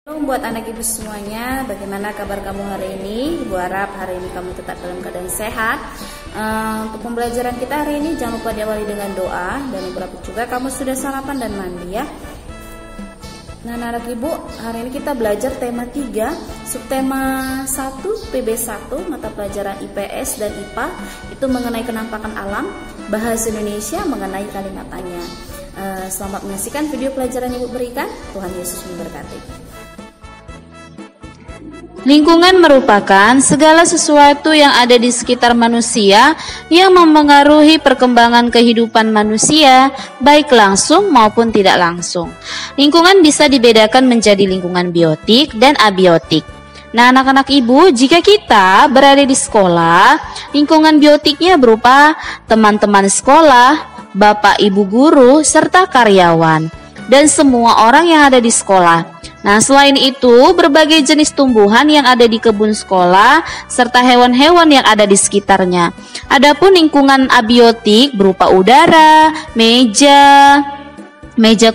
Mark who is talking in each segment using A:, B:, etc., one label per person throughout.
A: Halo buat anak ibu semuanya, bagaimana kabar kamu hari ini? Ibu harap hari ini kamu tetap dalam keadaan sehat. Untuk pembelajaran kita hari ini jangan lupa diawali dengan doa, dan ibu harap juga kamu sudah sarapan dan mandi ya. Nah anak ibu, hari ini kita belajar tema 3, subtema 1 PB1 mata pelajaran IPS dan IPA, itu mengenai kenampakan alam, bahasa Indonesia mengenai kalimat tanya. Selamat menyaksikan video pelajaran ibu berikan. Tuhan Yesus memberkati.
B: Lingkungan merupakan segala sesuatu yang ada di sekitar manusia yang memengaruhi perkembangan kehidupan manusia, baik langsung maupun tidak langsung. Lingkungan bisa dibedakan menjadi lingkungan biotik dan abiotik. Nah, anak-anak ibu, jika kita berada di sekolah, lingkungan biotiknya berupa teman-teman sekolah, bapak ibu guru, serta karyawan, dan semua orang yang ada di sekolah. Nah, selain itu, berbagai jenis tumbuhan yang ada di kebun sekolah serta hewan-hewan yang ada di sekitarnya. Adapun lingkungan abiotik berupa udara, meja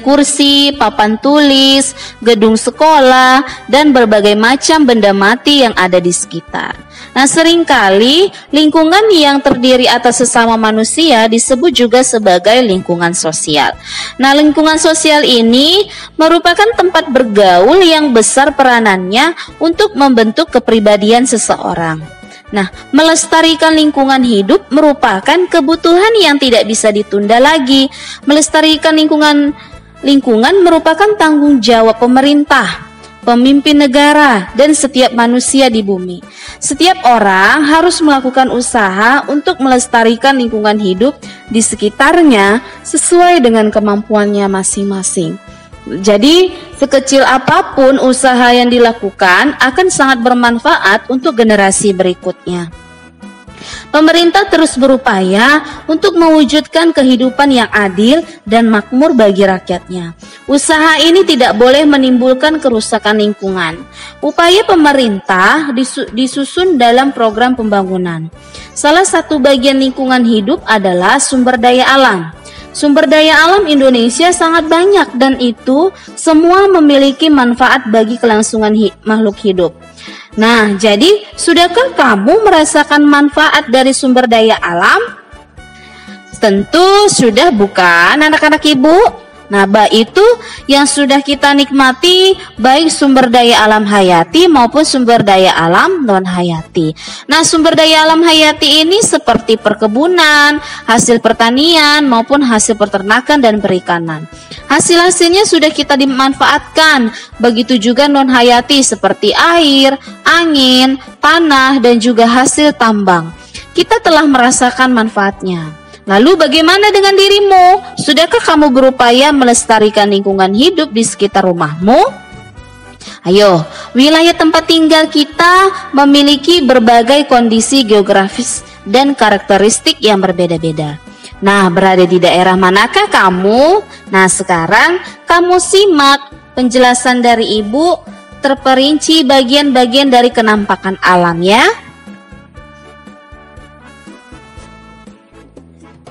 B: kursi, papan tulis, gedung sekolah, dan berbagai macam benda mati yang ada di sekitar. Nah, seringkali lingkungan yang terdiri atas sesama manusia disebut juga sebagai lingkungan sosial. Nah, lingkungan sosial ini merupakan tempat bergaul yang besar peranannya untuk membentuk kepribadian seseorang. Nah, melestarikan lingkungan hidup merupakan kebutuhan yang tidak bisa ditunda lagi. Melestarikan lingkungan merupakan tanggung jawab pemerintah, pemimpin negara, dan setiap manusia di bumi. Setiap orang harus melakukan usaha untuk melestarikan lingkungan hidup di sekitarnya sesuai dengan kemampuannya masing-masing. Jadi, sekecil apapun usaha yang dilakukan akan sangat bermanfaat untuk generasi berikutnya. Pemerintah terus berupaya untuk mewujudkan kehidupan yang adil dan makmur bagi rakyatnya. Usaha ini tidak boleh menimbulkan kerusakan lingkungan. Upaya pemerintah disusun dalam program pembangunan. Salah satu bagian lingkungan hidup adalah sumber daya alam. Sumber daya alam Indonesia sangat banyak dan itu semua memiliki manfaat bagi kelangsungan makhluk hidup. Nah, jadi sudahkah kamu merasakan manfaat dari sumber daya alam? Tentu sudah, bukan anak-anak ibu? Nah, itu yang sudah kita nikmati, baik sumber daya alam hayati maupun sumber daya alam non hayati. Nah, sumber daya alam hayati ini seperti perkebunan, hasil pertanian maupun hasil peternakan dan perikanan. Hasil-hasilnya sudah kita dimanfaatkan. Begitu juga non hayati seperti air, angin, tanah, dan juga hasil tambang. Kita telah merasakan manfaatnya. Lalu bagaimana dengan dirimu? Sudahkah kamu berupaya melestarikan lingkungan hidup di sekitar rumahmu? Ayo, wilayah tempat tinggal kita memiliki berbagai kondisi geografis dan karakteristik yang berbeda-beda. Nah, berada di daerah manakah kamu? Nah, sekarang kamu simak penjelasan dari ibu terperinci bagian-bagian dari kenampakan alam ya.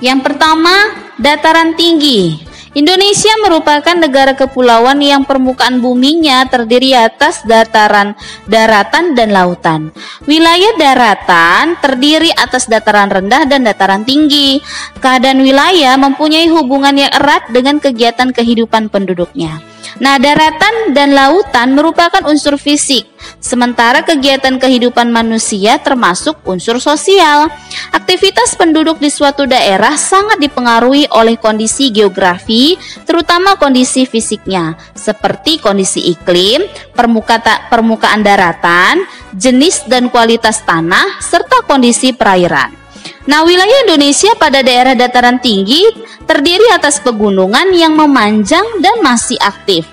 B: Yang pertama, dataran tinggi. Indonesia merupakan negara kepulauan yang permukaan buminya terdiri atas daratan dan lautan. Wilayah daratan terdiri atas dataran rendah dan dataran tinggi. Keadaan wilayah mempunyai hubungan yang erat dengan kegiatan kehidupan penduduknya. Nah, daratan dan lautan merupakan unsur fisik, sementara kegiatan kehidupan manusia termasuk unsur sosial. Aktivitas penduduk di suatu daerah sangat dipengaruhi oleh kondisi geografi, terutama kondisi fisiknya, seperti kondisi iklim, permukaan daratan, jenis dan kualitas tanah, serta kondisi perairan. Nah, wilayah Indonesia pada daerah dataran tinggi terdiri atas pegunungan yang memanjang dan masih aktif.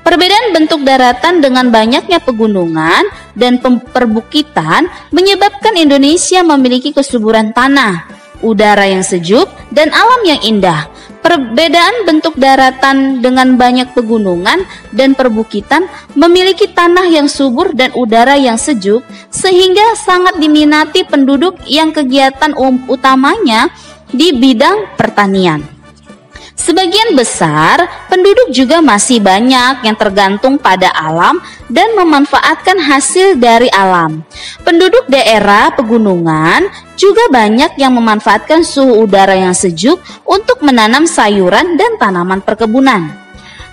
B: Perbedaan bentuk daratan dengan banyaknya pegunungan dan perbukitan menyebabkan Indonesia memiliki kesuburan tanah, udara yang sejuk, dan alam yang indah. Perbedaan bentuk daratan dengan banyak pegunungan dan perbukitan memiliki tanah yang subur dan udara yang sejuk, sehingga sangat diminati penduduk yang kegiatan utamanya di bidang pertanian. Sebagian besar penduduk juga masih banyak yang tergantung pada alam dan memanfaatkan hasil dari alam. Penduduk daerah pegunungan juga banyak yang memanfaatkan suhu udara yang sejuk untuk menanam sayuran dan tanaman perkebunan.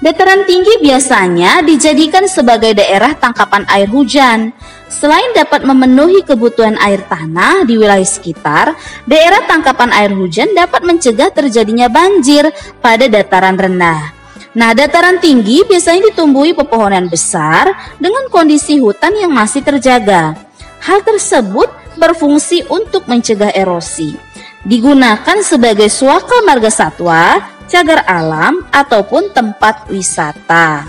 B: Dataran tinggi biasanya dijadikan sebagai daerah tangkapan air hujan. Selain dapat memenuhi kebutuhan air tanah di wilayah sekitar, daerah tangkapan air hujan dapat mencegah terjadinya banjir pada dataran rendah. Nah, dataran tinggi biasanya ditumbuhi pepohonan besar dengan kondisi hutan yang masih terjaga. Hal tersebut berfungsi untuk mencegah erosi. Digunakan sebagai suaka marga satwa, cagar alam, ataupun tempat wisata.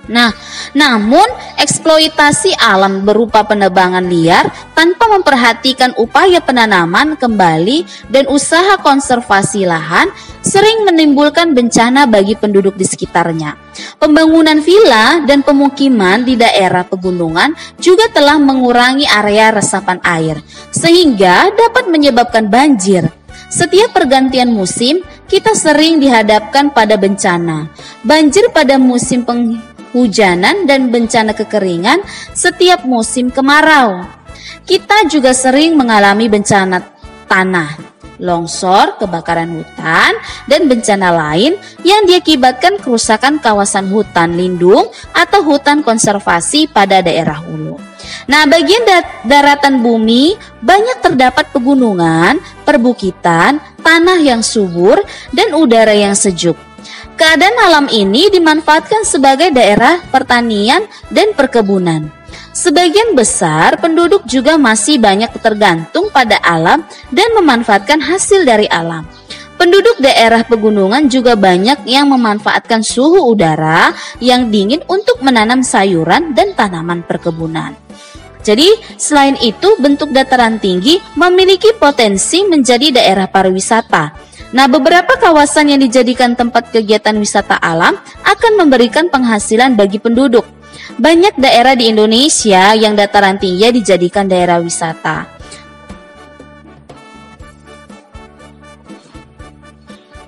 B: Nah, namun eksploitasi alam berupa penebangan liar tanpa memperhatikan upaya penanaman kembali dan usaha konservasi lahan sering menimbulkan bencana bagi penduduk di sekitarnya. Pembangunan villa dan pemukiman di daerah pegunungan juga telah mengurangi area resapan air, sehingga dapat menyebabkan banjir. Setiap pergantian musim, kita sering dihadapkan pada bencana. Banjir pada musim penghujanan dan bencana kekeringan setiap musim kemarau. Kita juga sering mengalami bencana tanah, longsor, kebakaran hutan, dan bencana lain yang diakibatkan kerusakan kawasan hutan lindung atau hutan konservasi pada daerah hulu. Nah, bagian daratan bumi banyak terdapat pegunungan, perbukitan, tanah yang subur, dan udara yang sejuk. Keadaan alam ini dimanfaatkan sebagai daerah pertanian dan perkebunan. Sebagian besar penduduk juga masih banyak tergantung pada alam dan memanfaatkan hasil dari alam. Penduduk daerah pegunungan juga banyak yang memanfaatkan suhu udara yang dingin untuk menanam sayuran dan tanaman perkebunan. Jadi, selain itu, bentuk dataran tinggi memiliki potensi menjadi daerah pariwisata. Nah, beberapa kawasan yang dijadikan tempat kegiatan wisata alam akan memberikan penghasilan bagi penduduk. Banyak daerah di Indonesia yang dataran tinggi dijadikan daerah wisata.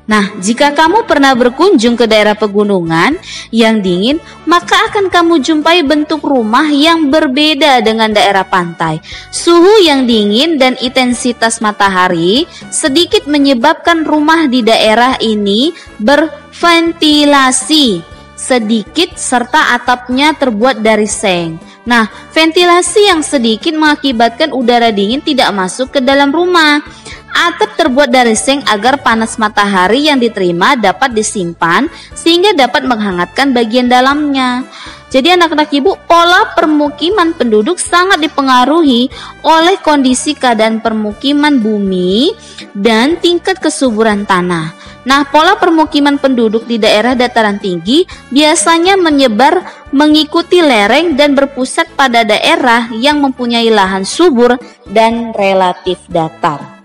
B: Nah, jika kamu pernah berkunjung ke daerah pegunungan yang dingin, maka akan kamu jumpai bentuk rumah yang berbeda dengan daerah pantai. Suhu yang dingin dan intensitas matahari sedikit menyebabkan rumah di daerah ini berventilasi sedikit serta atapnya terbuat dari seng. Nah, ventilasi yang sedikit mengakibatkan udara dingin tidak masuk ke dalam rumah. Atap terbuat dari seng agar panas matahari yang diterima dapat disimpan sehingga dapat menghangatkan bagian dalamnya. Jadi anak-anak ibu, pola permukiman penduduk sangat dipengaruhi oleh kondisi keadaan permukiman bumi dan tingkat kesuburan tanah. Nah, pola permukiman penduduk di daerah dataran tinggi biasanya menyebar mengikuti lereng dan berpusat pada daerah yang mempunyai lahan subur dan relatif datar.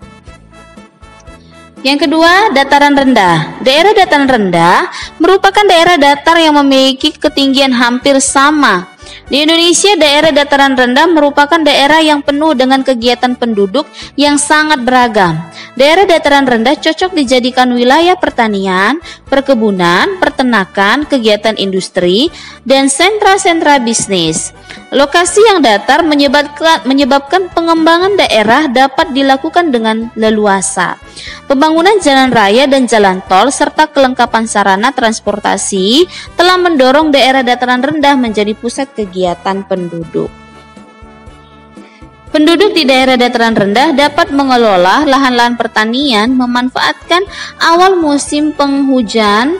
B: Yang kedua, dataran rendah. Daerah dataran rendah merupakan daerah datar yang memiliki ketinggian hampir sama. Di Indonesia, daerah dataran rendah merupakan daerah yang penuh dengan kegiatan penduduk yang sangat beragam. Daerah dataran rendah cocok dijadikan wilayah pertanian, perkebunan, peternakan, kegiatan industri, dan sentra-sentra bisnis. Lokasi yang datar menyebabkan pengembangan daerah dapat dilakukan dengan leluasa. Pembangunan jalan raya dan jalan tol serta kelengkapan sarana transportasi telah mendorong daerah dataran rendah menjadi pusat kegiatan penduduk. Penduduk di daerah dataran rendah dapat mengelola lahan-lahan pertanian, memanfaatkan awal musim penghujan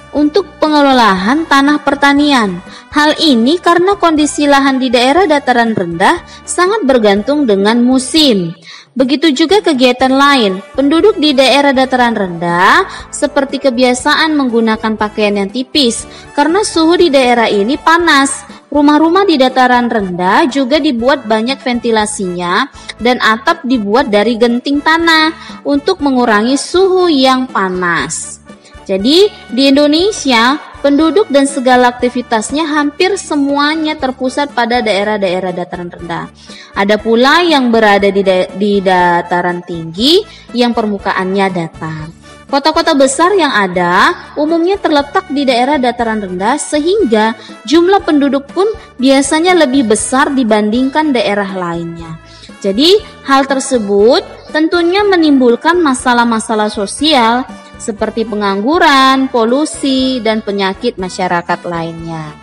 B: untuk pengelolaan tanah pertanian. Hal ini karena kondisi lahan di daerah dataran rendah sangat bergantung dengan musim. Begitu juga kegiatan lain. Penduduk di daerah dataran rendah seperti kebiasaan menggunakan pakaian yang tipis karena suhu di daerah ini panas. Rumah-rumah di dataran rendah juga dibuat banyak ventilasinya dan atap dibuat dari genting tanah untuk mengurangi suhu yang panas. Jadi di Indonesia, penduduk dan segala aktivitasnya hampir semuanya terpusat pada daerah-daerah dataran rendah. Ada pula yang berada di dataran tinggi yang permukaannya datar. Kota-kota besar yang ada umumnya terletak di daerah dataran rendah sehingga jumlah penduduk pun biasanya lebih besar dibandingkan daerah lainnya. Jadi hal tersebut tentunya menimbulkan masalah-masalah sosial seperti pengangguran, polusi, dan penyakit masyarakat lainnya.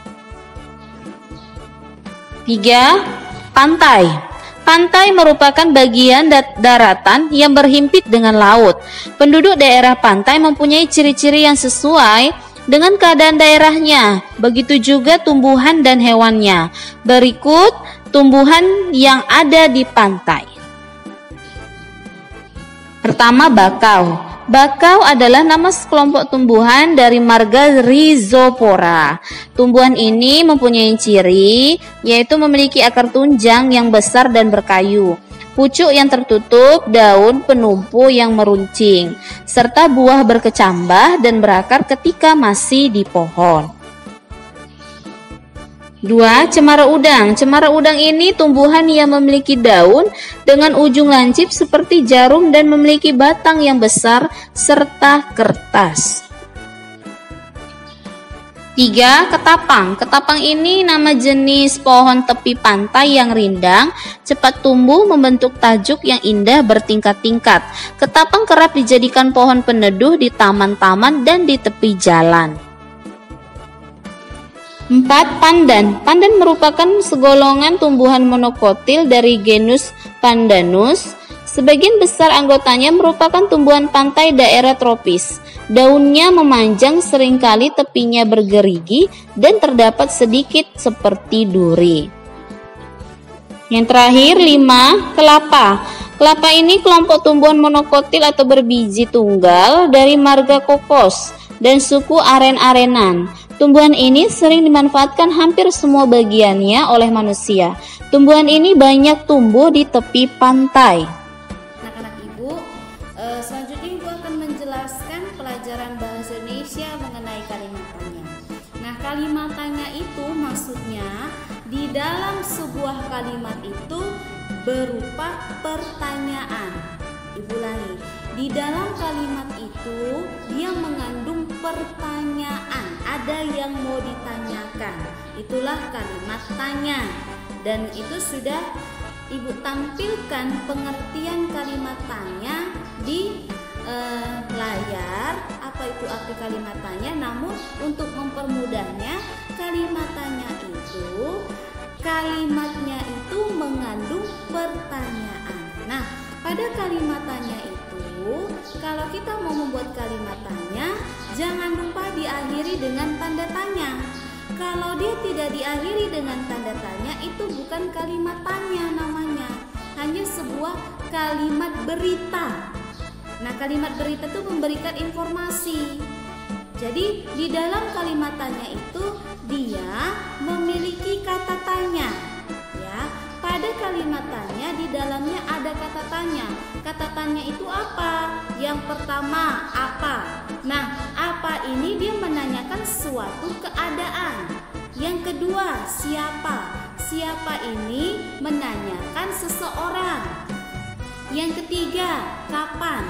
B: 3. Pantai. Pantai merupakan bagian daratan yang berhimpit dengan laut. Penduduk daerah pantai mempunyai ciri-ciri yang sesuai dengan keadaan daerahnya. Begitu juga tumbuhan dan hewannya. Berikut tumbuhan yang ada di pantai. Pertama, bakau. Bakau adalah nama sekelompok tumbuhan dari marga Rhizopora. Tumbuhan ini mempunyai ciri yaitu memiliki akar tunjang yang besar dan berkayu, pucuk yang tertutup, daun penumpu yang meruncing, serta buah berkecambah dan berakar ketika masih di pohon. 2. Cemara udang. Cemara udang ini tumbuhan yang memiliki daun dengan ujung lancip seperti jarum dan memiliki batang yang besar serta kertas. 3. Ketapang. Ketapang ini nama jenis pohon tepi pantai yang rindang, cepat tumbuh, membentuk tajuk yang indah bertingkat-tingkat. Ketapang kerap dijadikan pohon peneduh di taman-taman dan di tepi jalan. 4. Pandan. Pandan merupakan segolongan tumbuhan monokotil dari genus Pandanus. Sebagian besar anggotanya merupakan tumbuhan pantai daerah tropis. Daunnya memanjang, seringkali tepinya bergerigi dan terdapat sedikit seperti duri. Yang terakhir 5. Kelapa. Kelapa ini kelompok tumbuhan monokotil atau berbiji tunggal dari marga kokos dan suku aren-arenan. Tumbuhan ini sering dimanfaatkan hampir semua bagiannya oleh manusia. Tumbuhan ini banyak tumbuh di tepi pantai.
A: Anak-anak Ibu, selanjutnya Ibu akan menjelaskan pelajaran bahasa Indonesia mengenai kalimatannya. Nah, kalimatannya itu maksudnya di dalam sebuah kalimat itu berupa pertanyaan. Ibu ulangi, di dalam kalimat itu dia mengandung pertanyaan, ada yang mau ditanyakan. Itulah kalimat tanya. Dan itu sudah Ibu tampilkan pengertian kalimat tanya di layar. Apa itu arti kalimat tanya? Namun untuk mempermudahnya, kalimatnya itu mengandung pertanyaan. Nah, pada kalimat tanya itu, kalau kita mau membuat kalimat tanya, jangan lupa diakhiri dengan tanda tanya. Kalau dia tidak diakhiri dengan tanda tanya, itu bukan kalimat tanya namanya, hanya sebuah kalimat berita. Nah, kalimat berita itu memberikan informasi. Jadi, di dalam kalimat tanya itu, dia memiliki kata tanya. Ya, pada kalimat tanya di dalamnya ada kata tanya. Kata tanya itu apa? Yang pertama, apa? Nah, apa ini dia menanyakan suatu keadaan. Yang kedua, siapa? Siapa ini menanyakan seseorang. Yang ketiga, kapan?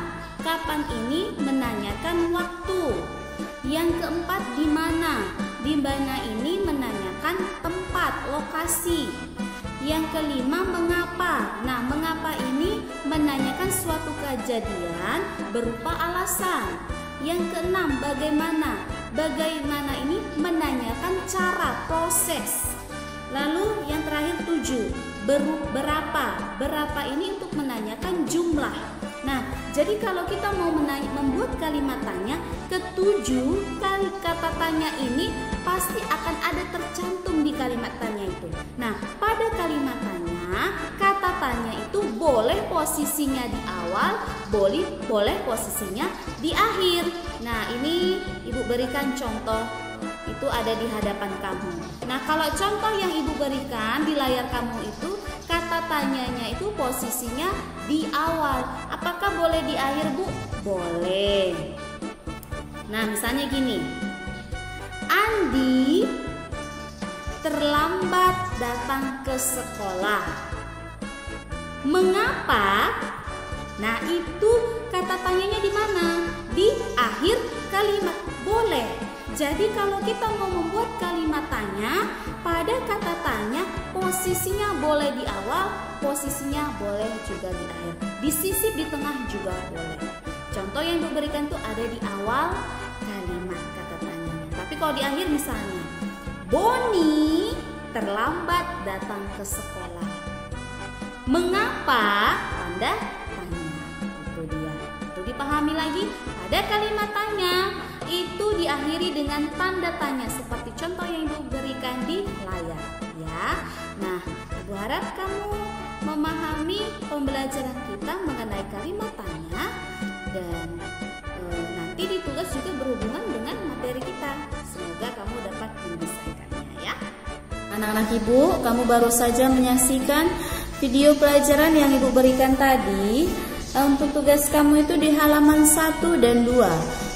A: Kapan ini menanyakan waktu. Yang keempat, di mana? Di mana ini menanyakan tempat, lokasi. Yang kelima, mengapa? Nah, mengapa ini menanyakan suatu kejadian berupa alasan. Yang keenam, bagaimana? Bagaimana ini menanyakan cara, proses. Lalu yang terakhir 7, berapa? Berapa ini untuk menanyakan jumlah. Nah, jadi kalau kita mau membuat kalimat tanya, ketujuh kata tanya ini pasti akan ada tercantum di kalimat tanya itu. Nah, pada kalimat tanya, kata tanya itu boleh posisinya di awal, boleh posisinya di akhir. Nah, ini Ibu berikan contoh, itu ada di hadapan kamu. Nah, kalau contoh yang Ibu berikan di layar kamu itu, kata tanyanya itu posisinya di awal. Apakah boleh di akhir, Bu? Boleh. Nah, misalnya gini. Andi terlambat datang ke sekolah. Mengapa? Nah, itu kata tanyanya di mana? di akhir kalimat. Boleh. Jadi kalau kita mau membuat kalimat tanya, pada kata tanya posisinya boleh di awal, posisinya boleh juga di akhir. Disisip di tengah juga boleh. Contoh yang diberikan tuh ada di awal kalimat kata tanyanya. Tapi kalau di akhir misalnya, Boni terlambat datang ke sekolah. Mengapa? Tanda tanya. Itu dia. Itu dipahami lagi. Ada kalimat tanya itu diakhiri dengan tanda tanya seperti contoh yang diberikan di layar, ya. Nah, Ibu harap kamu memahami pembelajaran kita mengenai kalimat tanya dan nanti di tugas juga berhubungan dengan materi kita. Semoga kamu dapat menyelesaikannya, ya. Anak-anak Ibu, kamu baru saja menyaksikan video pelajaran yang Ibu berikan tadi. Untuk tugas kamu itu di halaman 1 dan 2.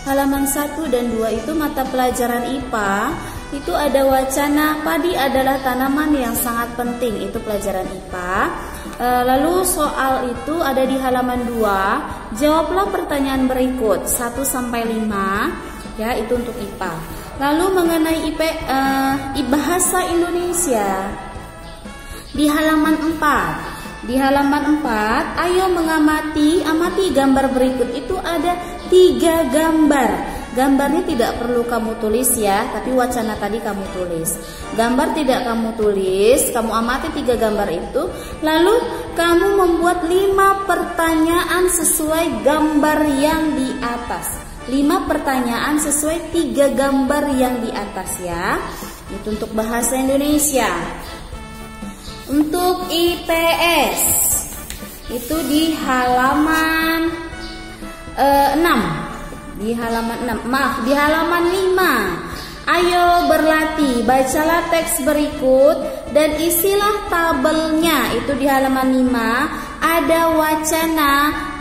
A: Halaman 1 dan 2 itu mata pelajaran IPA. Itu ada wacana padi adalah tanaman yang sangat penting. Itu pelajaran IPA. Lalu soal itu ada di halaman 2. Jawablah pertanyaan berikut 1 sampai 5. Ya, itu untuk IPA. Lalu mengenai bahasa Indonesia di halaman 4. Di halaman 4, ayo amati gambar berikut. Itu ada 3 gambar. Gambarnya tidak perlu kamu tulis ya, tapi wacana tadi kamu tulis. Gambar tidak kamu tulis, kamu amati 3 gambar itu. Lalu kamu membuat 5 pertanyaan sesuai gambar yang di atas. 5 pertanyaan sesuai 3 gambar yang di atas ya. Itu untuk bahasa Indonesia. Untuk IPS itu di halaman 6. Di halaman 5. Ayo berlatih, bacalah teks berikut dan isilah tabelnya. Itu di halaman 5. Ada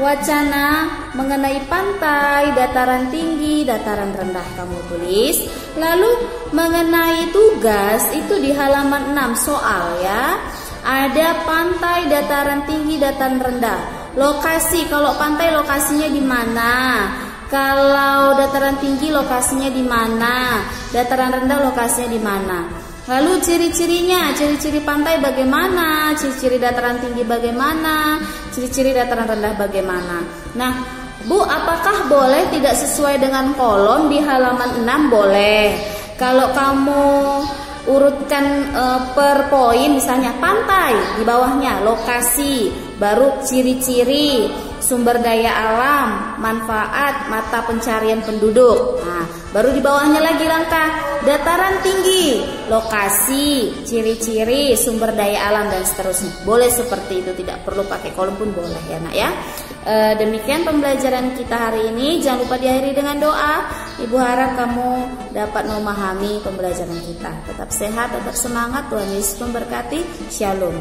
A: wacana mengenai pantai, dataran tinggi, dataran rendah kamu tulis. Lalu mengenai tugas itu di halaman 6 soal ya. Ada pantai, dataran tinggi, dataran rendah. Lokasi, kalau pantai lokasinya di mana? Kalau dataran tinggi lokasinya di mana? Dataran rendah lokasinya di mana? Lalu ciri-cirinya, ciri-ciri pantai bagaimana? Ciri-ciri dataran tinggi bagaimana? Ciri-ciri dataran rendah bagaimana? Nah, Bu, apakah boleh tidak sesuai dengan kolom di halaman 6? Boleh. Kalau kamu urutkan per poin, misalnya pantai, di bawahnya lokasi, baru ciri-ciri, sumber daya alam, manfaat, mata pencarian penduduk. Nah, baru di bawahnya lagi langkah dataran tinggi, lokasi, ciri-ciri, sumber daya alam dan seterusnya. Boleh seperti itu, tidak perlu pakai kolom pun boleh ya nak ya. Demikian pembelajaran kita hari ini. Jangan lupa diakhiri dengan doa. Ibu harap kamu dapat memahami pembelajaran kita. Tetap sehat, tetap semangat. Tuhan Yesus memberkati. Shalom.